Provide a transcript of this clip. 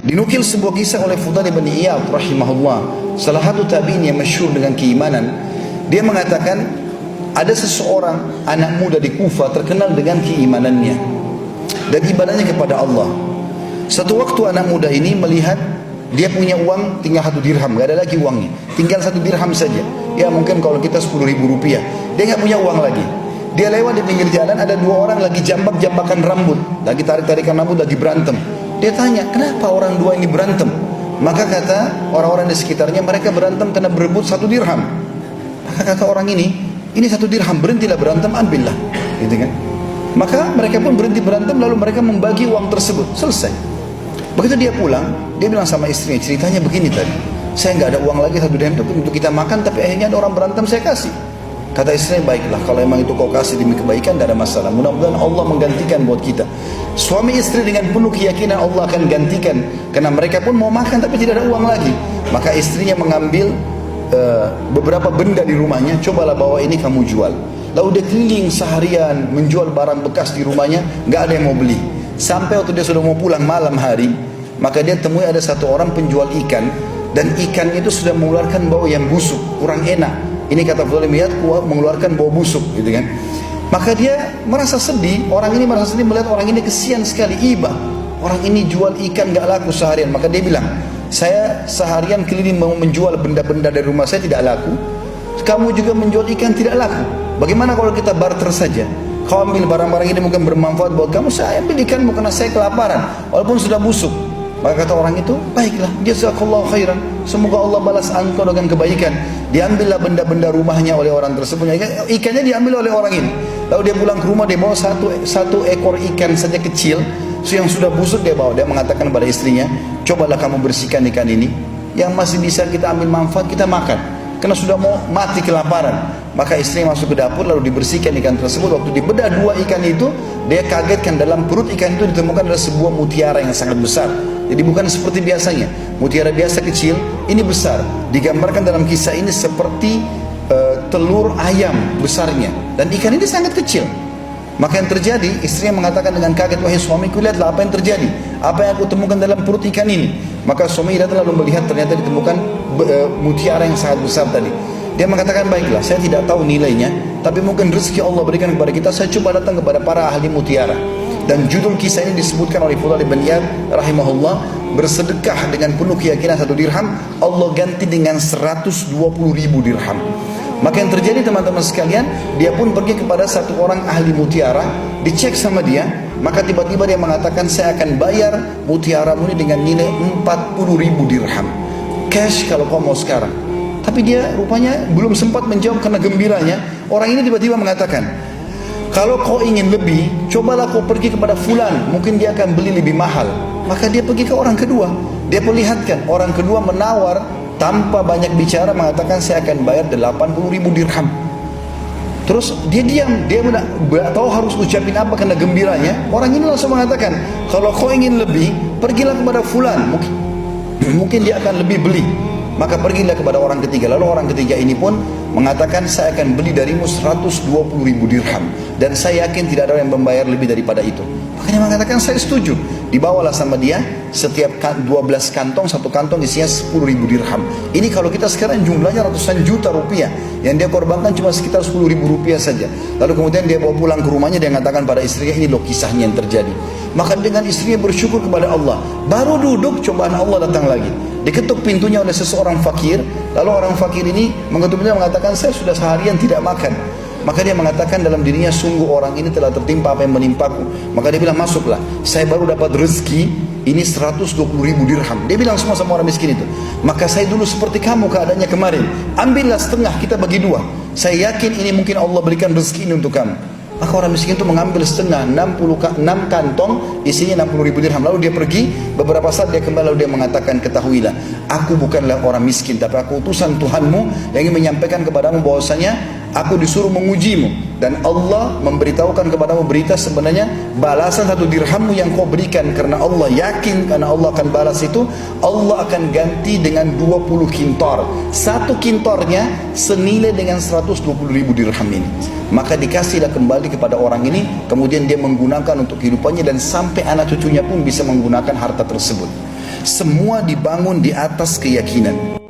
Dinukil sebuah kisah oleh Fudail bin Iyad rahimahullah, salah satu tabi'in yang masyhur dengan keimanan. Dia mengatakan ada seseorang anak muda di Kufah terkenal dengan keimanannya dan ibadahnya kepada Allah. Satu waktu anak muda ini melihat dia punya uang tinggal 1 dirham, gak ada lagi uangnya, tinggal 1 dirham saja. Ya mungkin kalau kita 10.000 rupiah, dia gak punya uang lagi. Dia lewat di pinggir jalan, ada 2 orang lagi jambak-jambakan rambut, lagi tarik-tarikan rambut, lagi berantem. Dia tanya, kenapa orang 2 ini berantem? Maka kata orang-orang di sekitarnya, mereka berantem karena berebut 1 dirham. Maka kata orang ini 1 dirham, berhentilah berantem, ambillah, gitu kan? Maka mereka pun berhenti berantem, lalu mereka membagi uang tersebut, selesai. Begitu dia pulang, dia bilang sama istrinya, ceritanya begini tadi, saya nggak ada uang lagi 1 dirham untuk kita makan, tapi akhirnya ada orang berantem, saya kasih. Kata istrinya, baiklah, kalau emang itu kau kasih demi kebaikan, tidak ada masalah. Mudah-mudahan Allah menggantikan buat kita. Suami istri dengan penuh keyakinan Allah akan gantikan, karena mereka pun mau makan tapi tidak ada uang lagi. Maka istrinya mengambil beberapa benda di rumahnya, cobalah bawa ini kamu jual. Lalu dia keliling seharian menjual barang bekas di rumahnya, nggak ada yang mau beli. Sampai waktu dia sudah mau pulang malam hari, maka dia temui ada satu orang penjual ikan, dan ikannya itu sudah mengeluarkan bau yang busuk, kurang enak. Ini kata Fudail bin Iyad, mengeluarkan bau busuk, gitu kan. Maka dia merasa sedih, orang ini merasa sedih melihat orang ini kesian sekali, iba. Orang ini jual ikan gak laku seharian. Maka dia bilang, saya seharian keliling mau menjual benda-benda dari rumah saya tidak laku. Kamu juga menjual ikan tidak laku. Bagaimana kalau kita barter saja? Kau ambil barang-barang ini mungkin bermanfaat buat kamu, saya ambil ikanmu karena saya kelaparan, walaupun sudah busuk. Maka kata orang itu, baiklah, jazakallahu khairan, semoga Allah balas engkau dengan kebaikan. Diambillah benda-benda rumahnya oleh orang tersebut, ikannya diambil oleh orang ini. Lalu dia pulang ke rumah, dia bawa satu ekor ikan saja kecil, yang sudah busuk dia bawa. Dia mengatakan kepada istrinya, cobalah kamu bersihkan ikan ini, yang masih bisa kita ambil manfaat, kita makan, karena sudah mau mati kelaparan. Maka istrinya masuk ke dapur, lalu dibersihkan ikan tersebut. Waktu dibedah 2 ikan itu, dia kagetkan dalam perut ikan itu ditemukan ada sebuah mutiara yang sangat besar. Jadi bukan seperti biasanya, mutiara biasa kecil, ini besar. Digambarkan dalam kisah ini seperti telur ayam besarnya, dan ikan ini sangat kecil. Maka yang terjadi, istrinya mengatakan dengan kaget, wahai suamiku, lihatlah apa yang terjadi, apa yang aku temukan dalam perut ikan ini. Maka suami datang lalu melihat, ternyata ditemukan mutiara yang sangat besar tadi. Dia mengatakan, baiklah, saya tidak tahu nilainya, tapi mungkin rezeki Allah berikan kepada kita, saya coba datang kepada para ahli mutiara. Dan judul kisah ini disebutkan oleh Fudail bin Iyad rahimahullah, bersedekah dengan penuh keyakinan 1 dirham, Allah ganti dengan 120.000 dirham. Maka yang terjadi teman-teman sekalian, dia pun pergi kepada satu orang ahli mutiara, dicek sama dia, maka tiba-tiba dia mengatakan, saya akan bayar mutiaramu ini dengan nilai 40.000 dirham cash kalau kau mau sekarang. Tapi dia rupanya belum sempat menjawab karena gembiranya. Orang ini tiba-tiba mengatakan, kalau kau ingin lebih, cobalah kau pergi kepada fulan, mungkin dia akan beli lebih mahal. Maka dia pergi ke orang kedua, dia perlihatkan. Orang kedua menawar tanpa banyak bicara, mengatakan saya akan bayar 80.000 dirham. Terus dia diam, dia tidak tahu harus ucapin apa karena gembiranya. Orang ini langsung mengatakan, kalau kau ingin lebih, pergilah kepada fulan, mungkin dia akan lebih beli. Maka pergilah kepada orang ketiga. Lalu orang ketiga ini pun mengatakan, saya akan beli darimu 120.000 dirham, dan saya yakin tidak ada yang membayar lebih daripada itu. Makanya mengatakan, saya setuju. Dibawalah sama dia setiap 12 kantong, satu kantong isinya 10.000 dirham. Ini kalau kita sekarang jumlahnya ratusan juta rupiah. Yang dia korbankan cuma sekitar 10.000 rupiah saja. Lalu kemudian dia bawa pulang ke rumahnya, dia mengatakan pada istrinya, ini loh kisahnya yang terjadi. Maka dengan istrinya bersyukur kepada Allah. Baru duduk, cobaan Allah datang lagi. Diketuk pintunya oleh seseorang fakir. Lalu orang fakir ini mengetuk pintunya, mengatakan, saya sudah seharian tidak makan. Maka dia mengatakan dalam dirinya, sungguh orang ini telah tertimpa apa yang menimpaku. Maka dia bilang, masuklah, saya baru dapat rezeki ini 120.000 dirham. Dia bilang semua sama orang miskin itu, maka saya dulu seperti kamu keadaannya kemarin, ambillah setengah, kita bagi 2. Saya yakin ini mungkin Allah berikan rezeki ini untuk kamu. Maka orang miskin itu mengambil setengah, 6 kantong, isinya 60.000 dirham. Lalu dia pergi, beberapa saat dia kembali, lalu dia mengatakan, ketahuilah, aku bukanlah orang miskin, tapi aku utusan Tuhanmu yang ingin menyampaikan kepadamu bahwasanya Aku disuruh mengujimu, dan Allah memberitahukan kepadamu berita sebenarnya balasan 1 dirhammu yang kau berikan karena Allah yakin karena Allah akan balas itu, Allah akan ganti dengan 20 kintor. 1 kintornya senilai dengan 120.000 dirham ini. Maka dikasihlah kembali kepada orang ini, kemudian dia menggunakan untuk kehidupannya dan sampai anak cucunya pun bisa menggunakan harta tersebut. Semua dibangun di atas keyakinan.